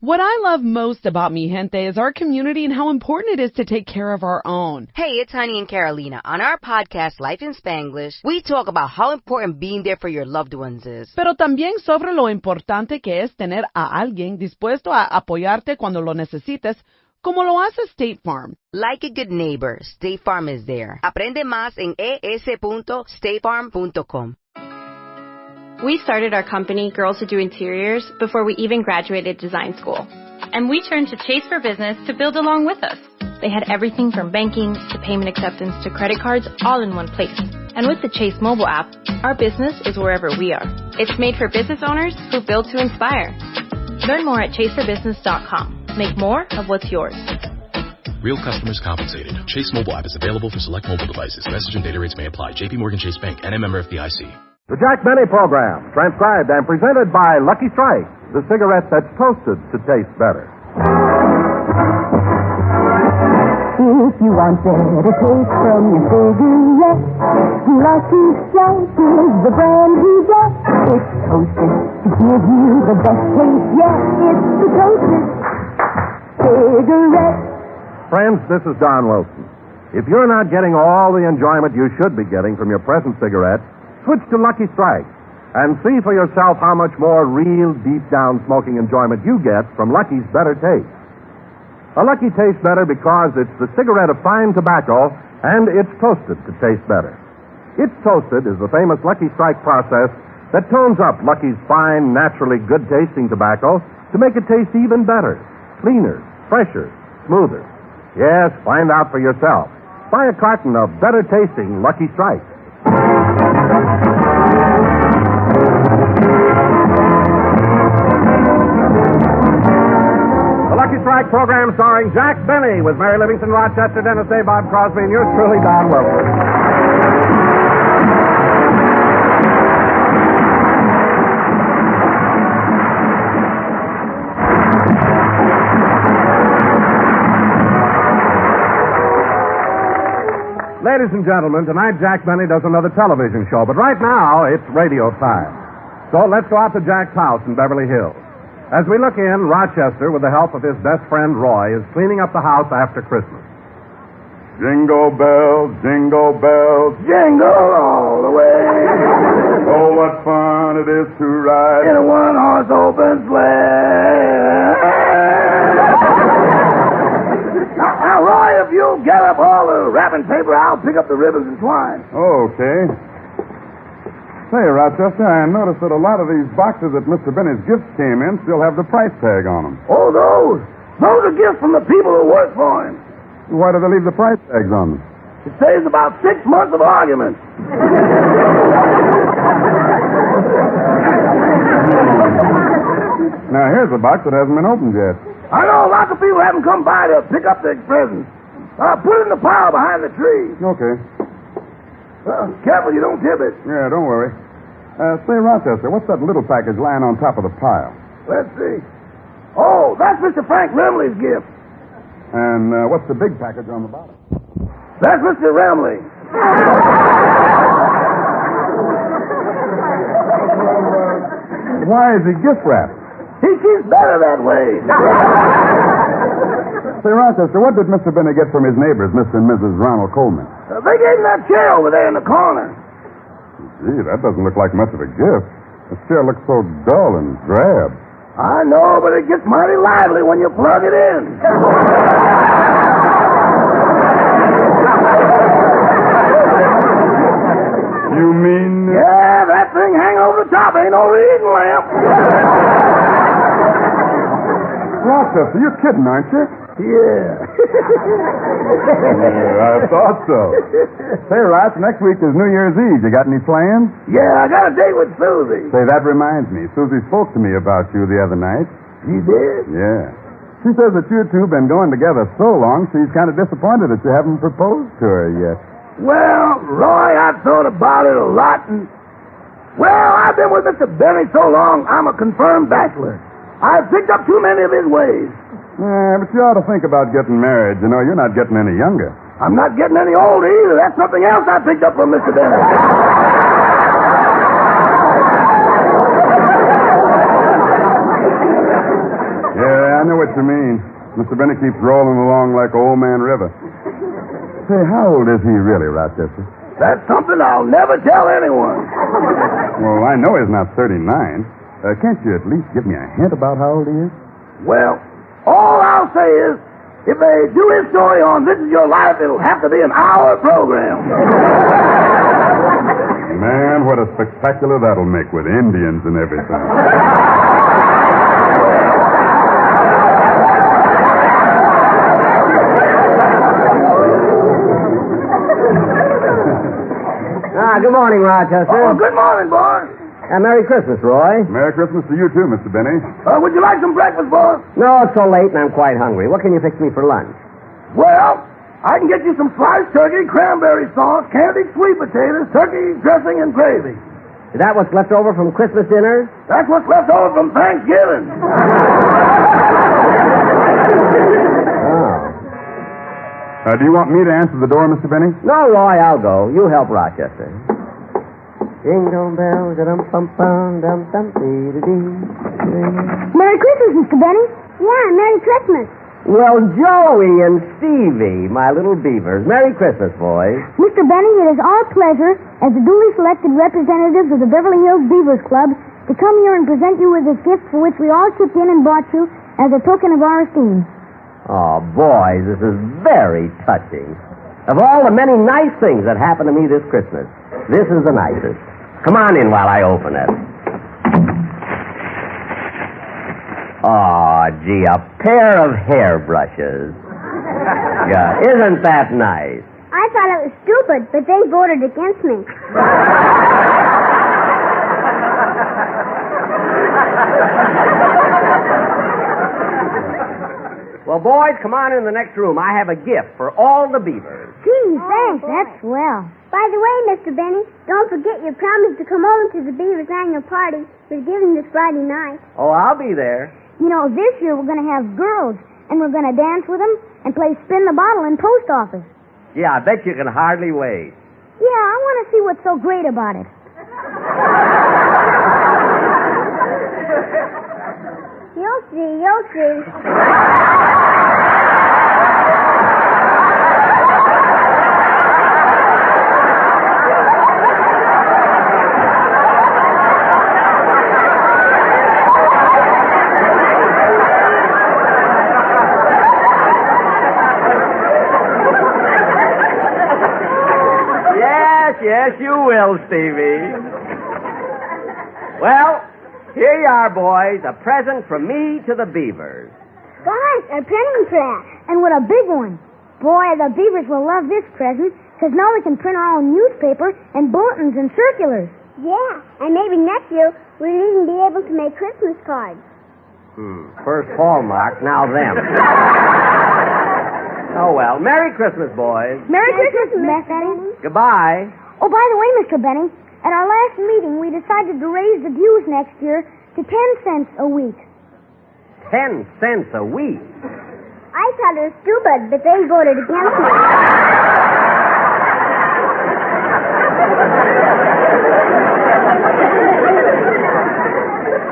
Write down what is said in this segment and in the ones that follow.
What I love most about Mi Gente is our community and how important it is to take care of our own. Hey, it's Honey and Carolina. On our podcast, Life in Spanglish, we talk about how important being there for your loved ones is. Pero también sobre lo importante que es tener a alguien dispuesto a apoyarte cuando lo necesites, como lo hace State Farm. Like a good neighbor, State Farm is there. Aprende más en es.statefarm.com. We started our company, Girls Who Do Interiors, before we even graduated design school. And we turned to Chase for Business to build along with us. They had everything from banking to payment acceptance to credit cards all in one place. And with the Chase mobile app, our business is wherever we are. It's made for business owners who build to inspire. Learn more at chaseforbusiness.com. Make more of what's yours. Real customers compensated. Chase mobile app is available for select mobile devices. Message and data rates may apply. JP Morgan Chase Bank, NA member FDIC. The Jack Benny Program, transcribed and presented by Lucky Strike, the cigarette that's toasted to taste better. If you want better taste from your cigarette, Lucky Strike is the brand you get. It's toasted to give you the best taste. Yes, it's the toasted cigarette. Friends, this is Don Wilson. If you're not getting all the enjoyment you should be getting from your present cigarette, switch to Lucky Strike and see for yourself how much more real, deep-down smoking enjoyment you get from Lucky's better taste. A Lucky tastes better because it's the cigarette of fine tobacco and it's toasted to taste better. It's toasted is the famous Lucky Strike process that tones up Lucky's fine, naturally good-tasting tobacco to make it taste even better, cleaner, fresher, smoother. Yes, find out for yourself. Buy a carton of better-tasting Lucky Strike. The Lucky Strike program starring Jack Benny with Mary Livingston, Rochester, Dennis Day, Bob Crosby, and yours truly, Don Wilson. Ladies and gentlemen, tonight Jack Benny does another television show, but right now it's radio time. So let's go out to Jack's house in Beverly Hills. As we look in, Rochester, with the help of his best friend Roy, is cleaning up the house after Christmas. Jingle bells, jingle all the way. Oh, what fun it is to ride in a one-horse open sleigh. Now, Roy, if you'll get up all the wrapping paper, I'll pick up the ribbons and twine. Okay. Say, Rochester, I noticed that a lot of these boxes that Mr. Benny's gifts came in still have the price tag on them. Oh, those? Those are gifts from the people who work for him. Why do they leave the price tags on them? It saves about 6 months of arguments. Now, here's a box that hasn't been opened yet. I know lots of people haven't come by to pick up their presents. Put it in the pile behind the tree. Okay. Careful you don't tip it. Yeah, don't worry. Say, Rochester, what's that little package lying on top of the pile? Let's see. Oh, that's Mr. Frank Remley's gift. And what's the big package on the bottom? That's Mr. Remley. Why is he gift wrapped? He keeps better that way. Say, Rochester, what did Mr. Benny get from his neighbors, Mr. and Mrs. Ronald Coleman? They gave him that chair over there in the corner. Gee, that doesn't look like much of a gift. This chair looks so dull and drab. I know, but it gets mighty lively when you plug it in. You mean... Yeah, that thing hanging over the top ain't no reading lamp. Rochester, you're kidding, aren't you? Yeah. I thought so. Say, Roch, next week is New Year's Eve. You got any plans? Yeah, I got a date with Susie. Say, that reminds me. Susie spoke to me about you the other night. She did? Yeah. She says that you two have been going together so long, she's kind of disappointed that you haven't proposed to her yet. Well, Roy, I've thought about it a lot, and... Well, I've been with Mr. Benny so long, I'm a confirmed bachelor. I've picked up too many of his ways. Yeah, but you ought to think about getting married. You know, you're not getting any younger. I'm not getting any older either. That's something else I picked up from Mr. Benny. Yeah, Yeah, I know what you mean. Mr. Benny keeps rolling along like Old Man River. Say, how old is he really, Rochester? That's something I'll never tell anyone. Well, I know he's not 39. Can't you at least give me a hint about how old he is? Well, all I'll say is, if they do his story on This Is Your Life, it'll have to be an hour program. Man, what a spectacular that'll make with Indians and everything. Good morning, Rochester. Oh, good morning, boys. Merry Christmas, Roy. Merry Christmas to you, too, Mr. Benny. Would you like some breakfast, boys? No, it's so late and I'm quite hungry. What can you fix me for lunch? Well, I can get you some sliced turkey, cranberry sauce, candied sweet potatoes, turkey dressing, and gravy. Is that what's left over from Christmas dinner? That's what's left over from Thanksgiving. Oh. Do you want me to answer the door, Mr. Benny? No, Roy, I'll go. You help Rochester. Jingle bells, dum-dum-dum-dum-dee-dee-dee. Merry Christmas, Mr. Benny. Yeah, Merry Christmas. Well, Joey and Stevie, my little beavers. Merry Christmas, boys. Mr. Benny, it is our pleasure, as the duly selected representatives of the Beverly Hills Beavers Club, to come here and present you with this gift for which we all chipped in and bought you as a token of our esteem. Oh, boys, this is very touching. Of all the many nice things that happened to me this Christmas, this is the nicest. Come on in while I open it. Oh, gee, a pair of hairbrushes. Yeah, isn't that nice? I thought it was stupid, but they voted against me. Well, boys, come on in the next room. I have a gift for all the beavers. Gee, thanks. That's swell. By the way, Mr. Benny, don't forget your promise to come over to the Beavers' annual party we're giving this Friday night. Oh, I'll be there. You know, this year we're going to have girls, and we're going to dance with them and play spin the bottle in post office. Yeah, I bet you can hardly wait. Yeah, I want to see what's so great about it. You'll see, you'll see. Yes, you will, Stevie. Well, here you are, boys. A present from me to the beavers. Gosh, a printing press. And what a big one. Boy, the beavers will love this present, because now we can print our own newspaper and bulletins and circulars. Yeah, and maybe next year we'll even be able to make Christmas cards. First Hallmark, now them. Oh, well. Merry Christmas, boys. Merry Christmas, Miss Benny. Goodbye. Oh, by the way, Mr. Benny, at our last meeting, we decided to raise the dues next year to 10 cents a week. 10 cents a week? I thought it was stupid, but they voted against me.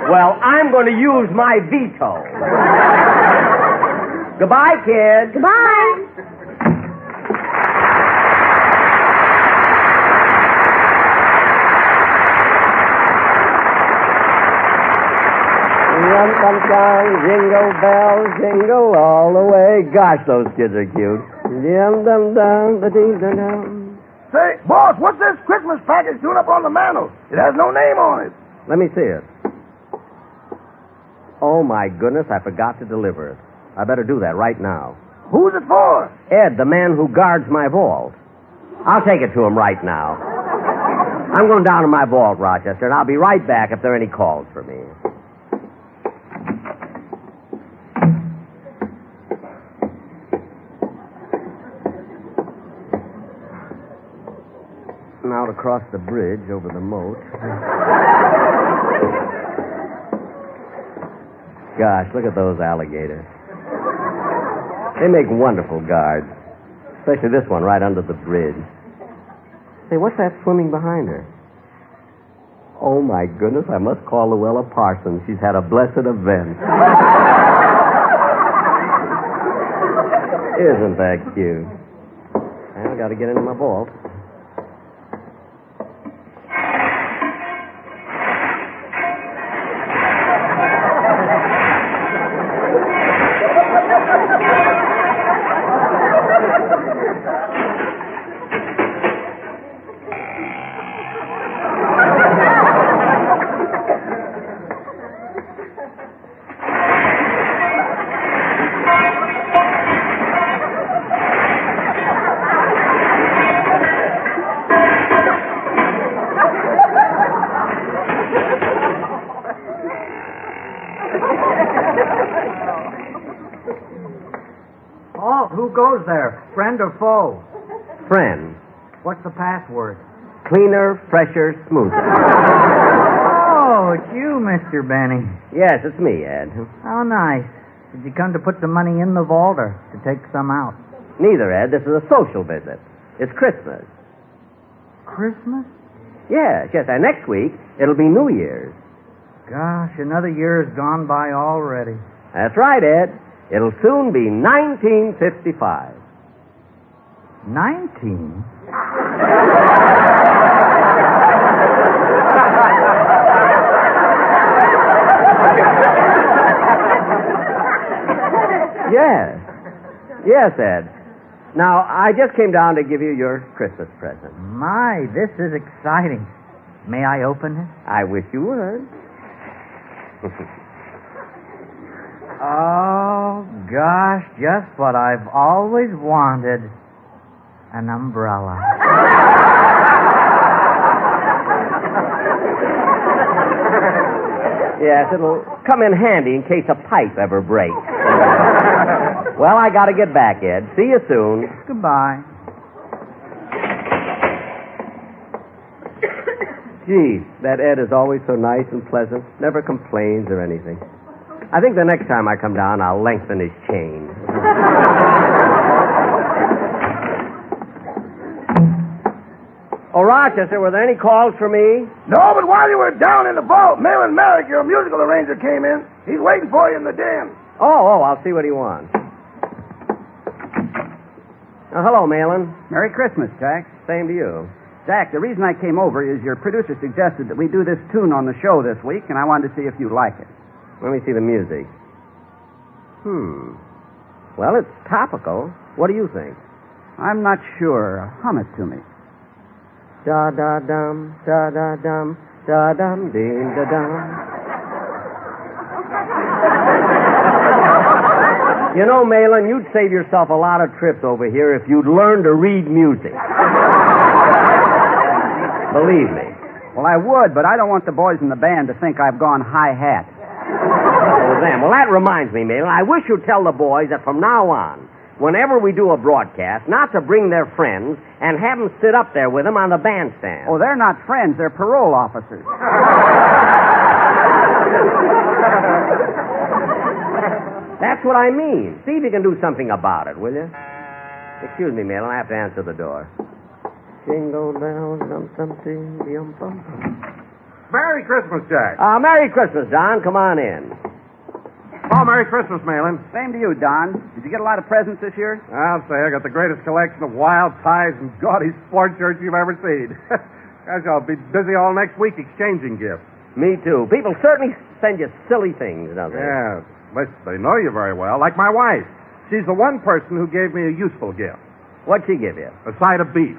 Well, I'm going to use my veto. Goodbye, kids. Goodbye. Jingle bells, jingle all the way. Gosh, those kids are cute. Say, boss, what's this Christmas package doing up on the mantel? It has no name on it. Let me see it. Oh, my goodness, I forgot to deliver it. I better do that right now. Who's it for? Ed, the man who guards my vault. I'll take it to him right now. I'm going down to my vault, Rochester, and I'll be right back if there are any calls for me. Out across the bridge over the moat. Gosh, look at those alligators. They make wonderful guards. Especially this one right under the bridge. Say, what's that swimming behind her? Oh, my goodness, I must call Luella Parsons. She's had a blessed event. Isn't that cute? I got to get into my vault. Oh, who goes there? Friend or foe? Friend. What's the password? Cleaner, fresher, smoother. Oh, it's you, Mr. Benny. Yes, it's me, Ed. How nice. Did you come to put the money in the vault or to take some out? Neither, Ed. This is a social visit. It's Christmas. Christmas? Yes. And next week, it'll be New Year's. Gosh, another year's gone by already. That's right, Ed. It'll soon be 1955. 19? Yes. Yes, Ed. Now, I just came down to give you your Christmas present. My, this is exciting. May I open it? I wish you would. Oh, gosh, just what I've always wanted. An umbrella. Yes, it'll come in handy in case a pipe ever breaks. Well, I gotta get back, Ed. See you soon. Goodbye. Gee, that Ed is always so nice and pleasant. Never complains or anything. I think the next time I come down, I'll lengthen his chain. Oh, Rochester, were there any calls for me? No, but while you were down in the vault, Malin Merrick, your musical arranger, came in. He's waiting for you in the den. Oh, I'll see what he wants. Hello, Malin. Merry Christmas, Jack. Same to you. Jack, the reason I came over is your producer suggested that we do this tune on the show this week, and I wanted to see if you like it. Let me see the music. Well, it's topical. What do you think? I'm not sure. Hum it to me. Da-da-dum, da-da-dum, da-dum, ding-da-dum. You know, Malin, you'd save yourself a lot of trips over here if you'd learn to read music. Believe me. Well, I would, but I don't want the boys in the band to think I've gone hi-hat. Oh, them. Well, that reminds me, Malin. I wish you'd tell the boys that from now on, whenever we do a broadcast, not to bring their friends and have them sit up there with them on the bandstand. Oh, they're not friends. They're parole officers. That's what I mean. See if you can do something about it, will you? Excuse me, Malin. I have to answer the door. Jingle bells, dum-dum-ding, dum-bum. Merry Christmas, Jack. Merry Christmas, Don. Come on in. Oh, Merry Christmas, Malin. Same to you, Don. Did you get a lot of presents this year? I'll say I got the greatest collection of wild ties and gaudy sport shirts you've ever seen. Gosh, I'll be busy all next week exchanging gifts. Me too. People certainly send you silly things, don't they? Yeah, but they know you very well, like my wife. She's the one person who gave me a useful gift. What'd she give you? A side of beef.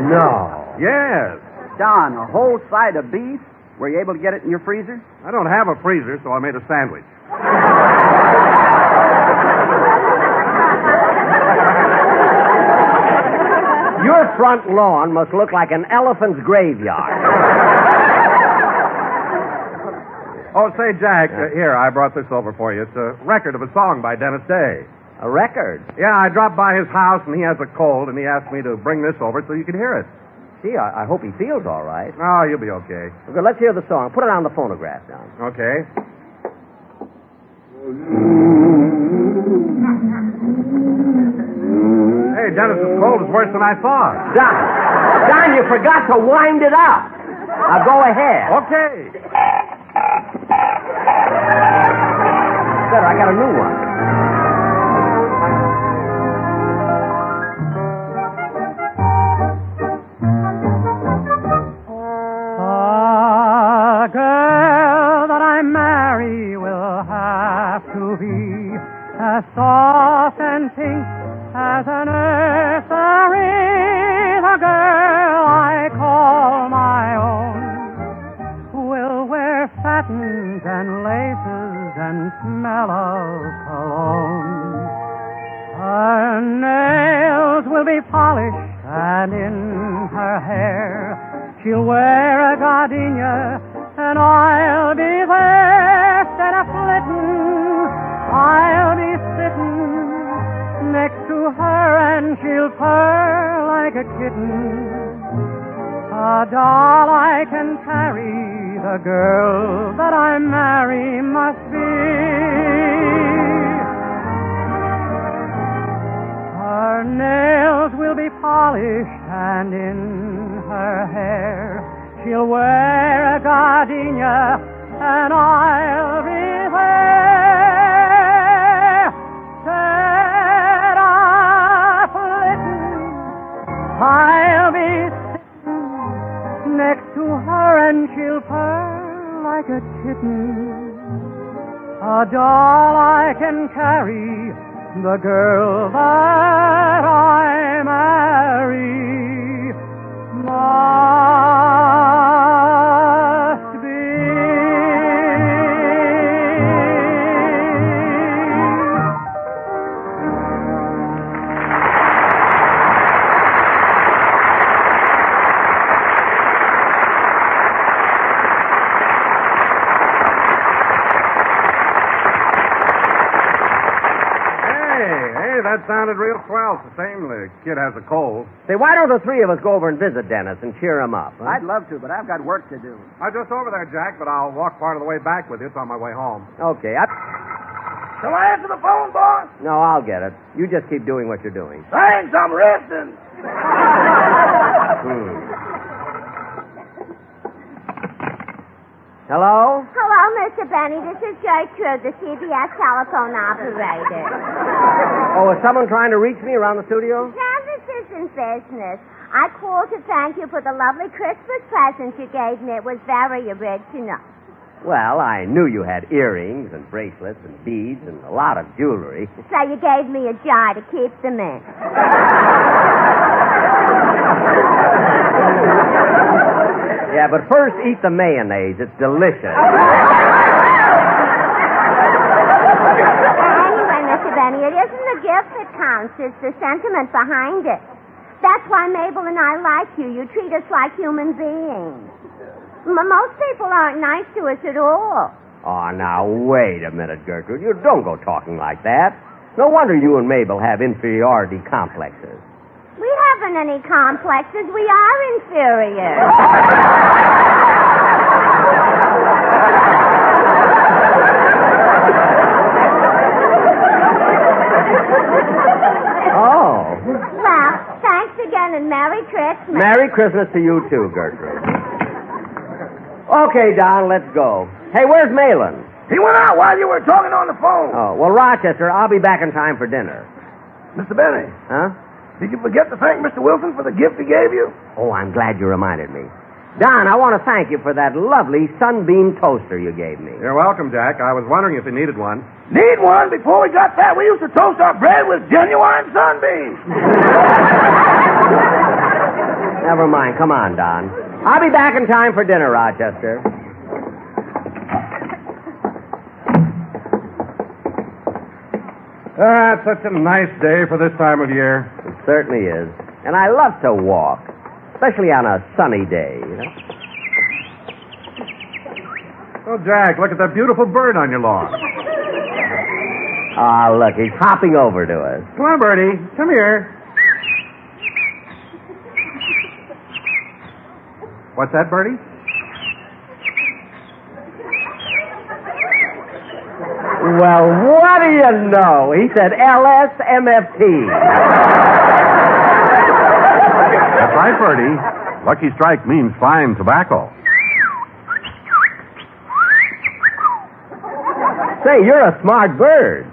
No. Yes. Don, a whole side of beef? Were you able to get it in your freezer? I don't have a freezer, so I made a sandwich. Your front lawn must look like an elephant's graveyard. Oh, say, Jack, here, I brought this over for you. It's a record of a song by Dennis Day. A record? Yeah, I dropped by his house, and he has a cold, and he asked me to bring this over so you could hear it. Gee, I hope he feels all right. Oh, you'll be okay. Good, let's hear the song. Put it on the phonograph, Don. Okay. Hey, Dennis's cold is worse than I thought. Don, you forgot to wind it up. Now go ahead. Okay. better. I got a new one. The girl that I marry will have to be as soft and pink as a nursery. The girl I call my own will wear satins and laces and smell of cologne. Her nails will be polished, and in her hair she'll wear a gardenia, and I'll be there, instead of flitting. I'll be sitting next to her, and she'll purr like a kitten. A doll I can carry, the girl that I marry must be. Her nails will be polished, and in her hair she'll wear a gardenia, and I'll be there, instead of flitting. I'll be sitting next to her, and she'll purr like a kitten. A doll I can carry, the girl that I marry must be. That sounded real swell. It's the same. The kid has a cold. Say, why don't the three of us go over and visit Dennis and cheer him up? Huh? I'd love to, but I've got work to do. I'm just over there, Jack, but I'll walk part of the way back with you. It's on my way home. Okay. Shall I answer the phone, boss? No, I'll get it. You just keep doing what you're doing. Thanks, I'm resting. Hello? Hello, Mr. Benny. This is Gertrude, the CBS telephone operator. Oh, is someone trying to reach me around the studio? Now, this isn't business. I called to thank you for the lovely Christmas present you gave me. It was very original. Well, I knew you had earrings and bracelets and beads and a lot of jewelry. So you gave me a jar to keep them in. Yeah, but first eat the mayonnaise. It's delicious. Anyway, Mr. Benny, it isn't the gift that counts. It's the sentiment behind it. That's why Mabel and I like you. You treat us like human beings. Most people aren't nice to us at all. Oh, now, wait a minute, Gertrude. You don't go talking like that. No wonder you and Mabel have inferiority complexes. We haven't any complexes. We are inferior. Oh. Well, thanks again and Merry Christmas. Merry Christmas to you, too, Gertrude. Okay, Don, let's go. Hey, where's Malin? He went out while you were talking on the phone. Oh, well, Rochester, I'll be back in time for dinner. Mr. Benny. Huh? Did you forget to thank Mr. Wilson for the gift he gave you? Oh, I'm glad you reminded me. Don, I want to thank you for that lovely sunbeam toaster you gave me. You're welcome, Jack. I was wondering if you needed one. Need one? Before we got that, we used to toast our bread with genuine sunbeams. Never mind. Come on, Don. I'll be back in time for dinner, Rochester. It's such a nice day for this time of year. It certainly is. And I love to walk, especially on a sunny day, you know? Oh, Jack, look at that beautiful bird on your lawn. Ah, look, he's hopping over to us. Come on, Bertie. Come here. What's that, Bertie? Well, what do you know? He said LSMFT. That's right, Bertie. Lucky Strike means fine tobacco. Say, you're a smart bird.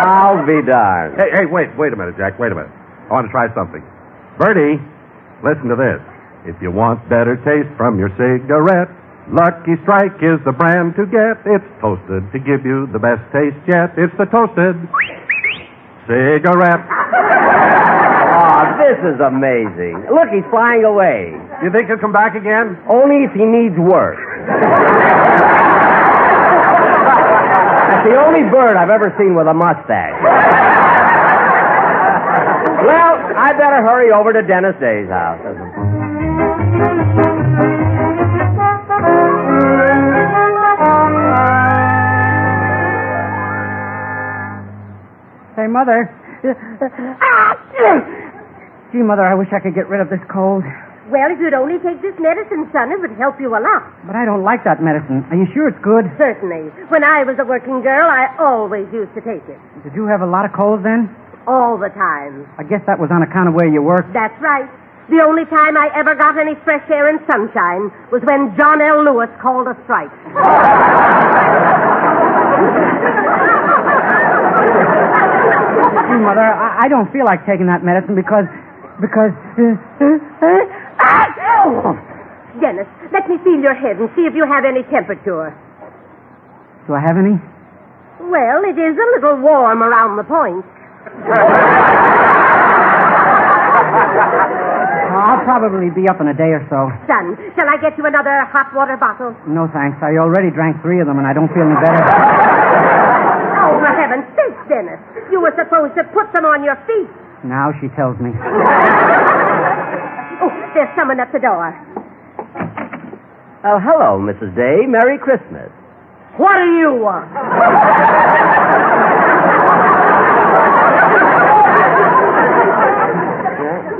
I'll be darned. Hey, wait a minute, Jack. Wait a minute. I want to try something. Bertie, listen to this. If you want better taste from your cigarette, Lucky Strike is the brand to get. It's toasted to give you the best taste yet. It's the toasted cigarette. Oh, this is amazing. Look, he's flying away. You think he'll come back again? Only if he needs work. That's the only bird I've ever seen with a mustache. Well, I better hurry over to Dennis Day's house. Say, Mother. Gee, Mother, I wish I could get rid of this cold. Well, if you'd only take this medicine, son, it would help you a lot. But I don't like that medicine. Are you sure it's good? Certainly. When I was a working girl, I always used to take it. Did you have a lot of colds then? All the time. I guess that was on account of where you worked. That's right. The only time I ever got any fresh air and sunshine was when John L. Lewis called a strike. Gee, Mother, I don't feel like taking that medicine because... Dennis, let me feel your head and see if you have any temperature. Do I have any? Well, it is a little warm around the point. I'll probably be up in a day or so. Son, shall I get you another hot water bottle? No, thanks. I already drank 3 of them, and I don't feel any better. Oh, for heaven's sake, Dennis. You were supposed to put them on your feet. Now she tells me. Oh, there's someone at the door. Oh, hello, Mrs. Day. Merry Christmas. What do you want?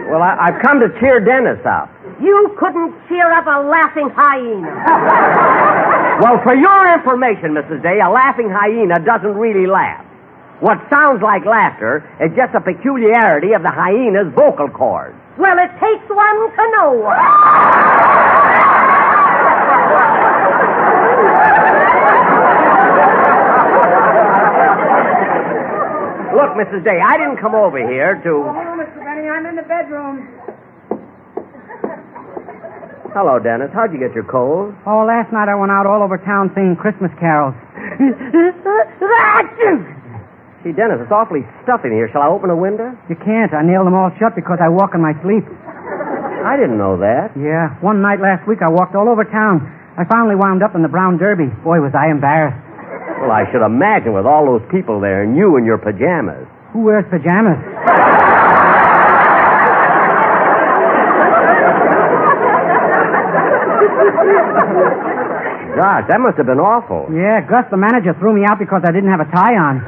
Well, I've come to cheer Dennis up. You couldn't cheer up a laughing hyena. Well, for your information, Mrs. Day, a laughing hyena doesn't really laugh. What sounds like laughter is just a peculiarity of the hyena's vocal cords. Well, it takes one to know one. Look, Mrs. Day, I didn't come over here to... Oh, Mr. Benny, I'm in the bedroom. Hello, Dennis. How'd you get your cold? Oh, last night I went out all over town singing Christmas carols. Gee, Dennis, it's awfully stuffy in here. Shall I open a window? You can't. I nailed them all shut because I walk in my sleep. I didn't know that. Yeah. One night last week I walked all over town. I finally wound up in the Brown Derby. Boy, was I embarrassed. Well, I should imagine with all those people there and you in your pajamas. Who wears pajamas? Gosh, that must have been awful. Yeah, Gus, the manager, threw me out because I didn't have a tie on.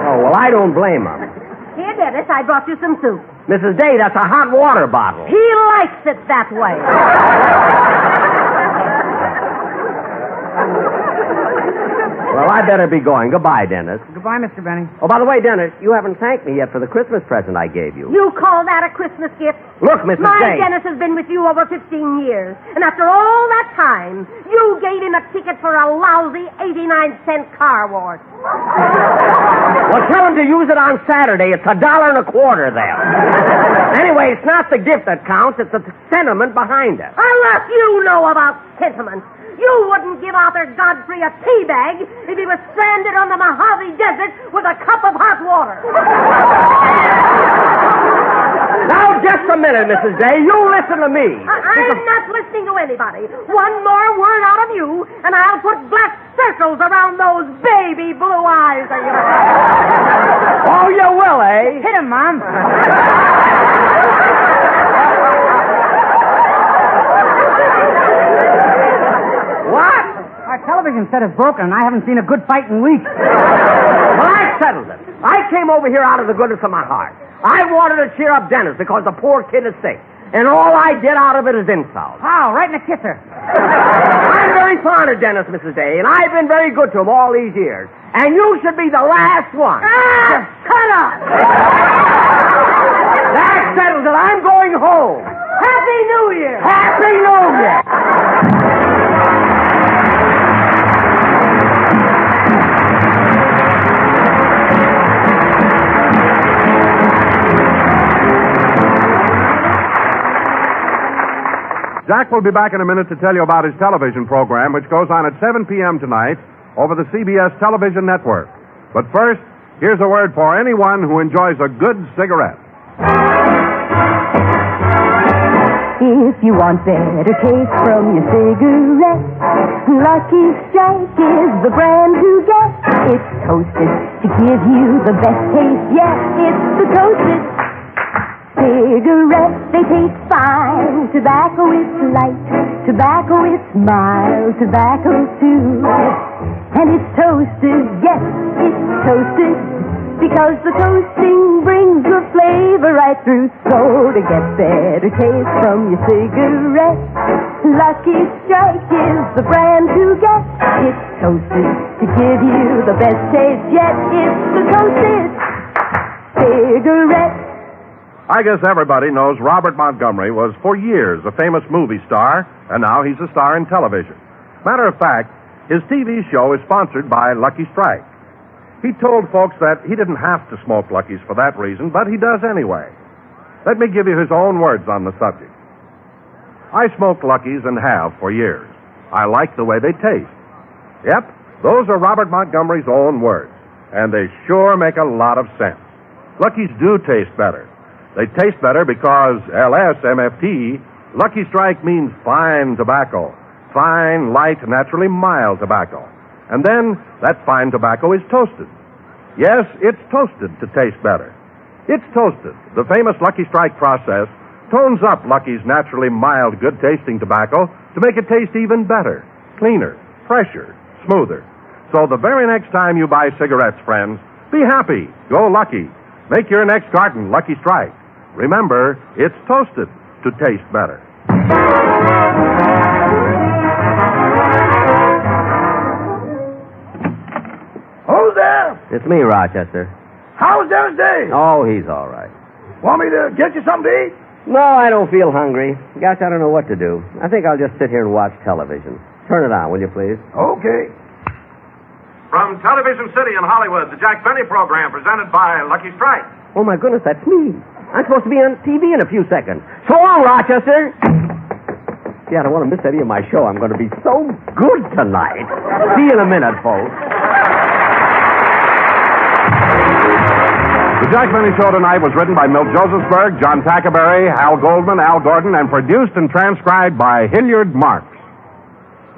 Oh, well, I don't blame him. Here, Dennis, I brought you some soup. Mrs. Day, that's a hot water bottle. He likes it that way. Well, I better be going. Goodbye, Dennis. Goodbye, Mr. Benny. Oh, by the way, Dennis, you haven't thanked me yet for the Christmas present I gave you. You call that a Christmas gift? Look, Mrs. My Day. Dennis has been with you over 15 years. And after all that time, you gave him a ticket for a lousy 89-cent car wash. Well, tell him to use it on Saturday. It's $1.25 then. Anyway, it's not the gift that counts. It's the sentiment behind it. Unless you know about sentiment. You wouldn't give Arthur Godfrey a tea bag if he was stranded on the Mojave Desert with a cup of hot water. Now, just a minute, Mrs. Day. You listen to me. I'm not listening to anybody. One more word out of you, and I'll put black circles around those baby blue eyes of yours. Oh, you will, eh? Hit him, Mom. What? Our television set is broken, and I haven't seen a good fight in weeks. Well, I settled it. I came over here out of the goodness of my heart. I wanted to cheer up Dennis because the poor kid is sick. And all I get out of it is insult. How? Right in the kisser. I'm very fond of Dennis, Mrs. Day, and I've been very good to him all these years. And you should be the last one. Shut up! That settles it. I'm going home. Happy New Year! Happy New Year! Jack will be back in a minute to tell you about his television program, which goes on at 7 p.m. tonight over the CBS television network. But first, here's a word for anyone who enjoys a good cigarette. If you want better taste from your cigarette, Lucky Strike is the brand to get. It's toasted to give you the best taste yet. It's the toasted cigarette. They taste fine. Tobacco is light. Tobacco is mild. Tobacco too. And it's toasted. Yes, it's toasted. Because the toasting brings the flavor right through. So to get better taste from your cigarette, Lucky Strike is the brand to get. It's toasted to give you the best taste yet. It's the toasted cigarette. I guess everybody knows Robert Montgomery was for years a famous movie star, and now he's a star in television. Matter of fact, his TV show is sponsored by Lucky Strike. He told folks that he didn't have to smoke Luckies for that reason, but he does anyway. Let me give you his own words on the subject. I smoke Luckies and have for years. I like the way they taste. Yep, those are Robert Montgomery's own words, and they sure make a lot of sense. Luckies do taste better. They taste better because LSMFT, Lucky Strike, means fine tobacco. Fine, light, naturally mild tobacco. And then, that fine tobacco is toasted. Yes, it's toasted to taste better. It's toasted. The famous Lucky Strike process tones up Lucky's naturally mild, good-tasting tobacco to make it taste even better, cleaner, fresher, smoother. So the very next time you buy cigarettes, friends, be happy. Go Lucky. Make your next carton Lucky Strike. Remember, it's toasted to taste better. Who's there? It's me, Rochester. How's Dennis Day? Oh, he's all right. Want me to get you something to eat? No, I don't feel hungry. Gosh, I don't know what to do. I think I'll just sit here and watch television. Turn it on, will you, please? Okay. From Television City in Hollywood, the Jack Benny program presented by Lucky Strike. Oh, my goodness, that's me. I'm supposed to be on TV in a few seconds. So long, Rochester. Gee, I don't want to miss any of my show. I'm going to be so good tonight. See you in a minute, folks. The Jack Benny Show tonight was written by Milt Josephsberg, John Tackerberry, Hal Goldman, Al Gordon, and produced and transcribed by Hilliard Marks.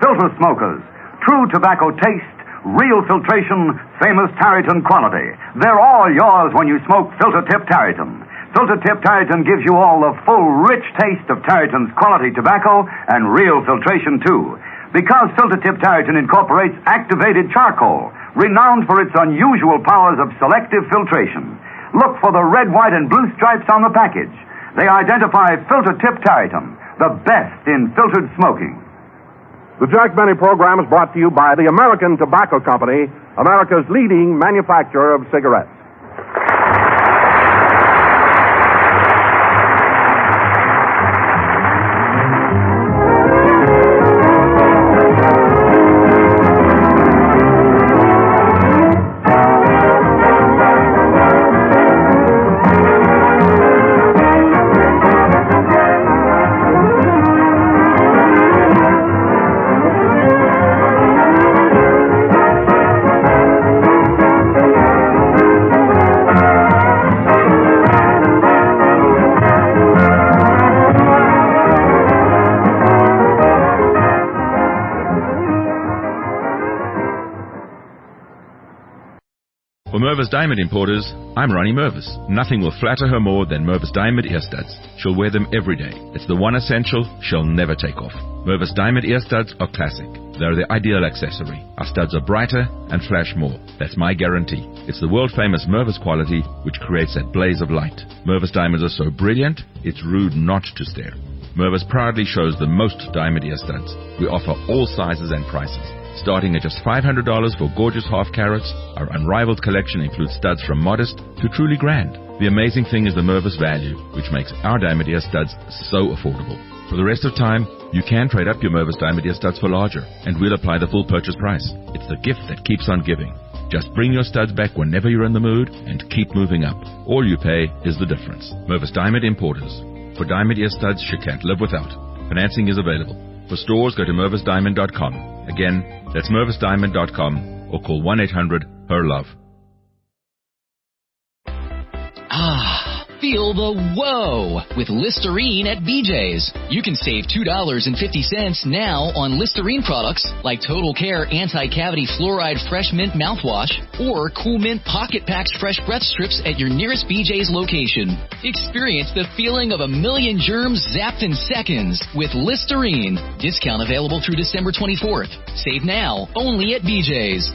Filter smokers, true tobacco taste, real filtration, famous Tareyton quality. They're all yours when you smoke Filter Tip Tareyton. Filter Tip Tareyton gives you all the full, rich taste of Tareyton's quality tobacco and real filtration, too. Because Filter Tip Tareyton incorporates activated charcoal, renowned for its unusual powers of selective filtration. Look for the red, white, and blue stripes on the package. They identify Filter Tip Tareyton, the best in filtered smoking. The Jack Benny program is brought to you by the American Tobacco Company, America's leading manufacturer of cigarettes. For Mervis Diamond Importers, I'm Ronnie Mervis. Nothing will flatter her more than Mervis Diamond ear studs. She'll wear them every day. It's the one essential she'll never take off. Mervis Diamond ear studs are classic. They're the ideal accessory. Our studs are brighter and flash more. That's my guarantee. It's the world-famous Mervis quality which creates that blaze of light. Mervis diamonds are so brilliant, it's rude not to stare. Mervis proudly shows the most diamond ear studs. We offer all sizes and prices. Starting at just $500 for gorgeous half carats, our unrivaled collection includes studs from modest to truly grand. The amazing thing is the Mervis value, which makes our diamond ear studs so affordable. For the rest of time, you can trade up your Mervis diamond ear studs for larger, and we'll apply the full purchase price. It's the gift that keeps on giving. Just bring your studs back whenever you're in the mood and keep moving up. All you pay is the difference. Mervis Diamond Importers. For diamond ear studs you can't live without. Financing is available. For stores, go to mervisdiamond.com. Again, that's mervisdiamond.com or call 1-800-HER-LOVE. Feel the whoa with Listerine at BJ's. You can save $2.50 now on Listerine products like Total Care Anti-Cavity Fluoride Fresh Mint Mouthwash or Cool Mint Pocket Packs Fresh Breath Strips at your nearest BJ's location. Experience the feeling of a million germs zapped in seconds with Listerine. Discount available through December 24th. Save now only at BJ's.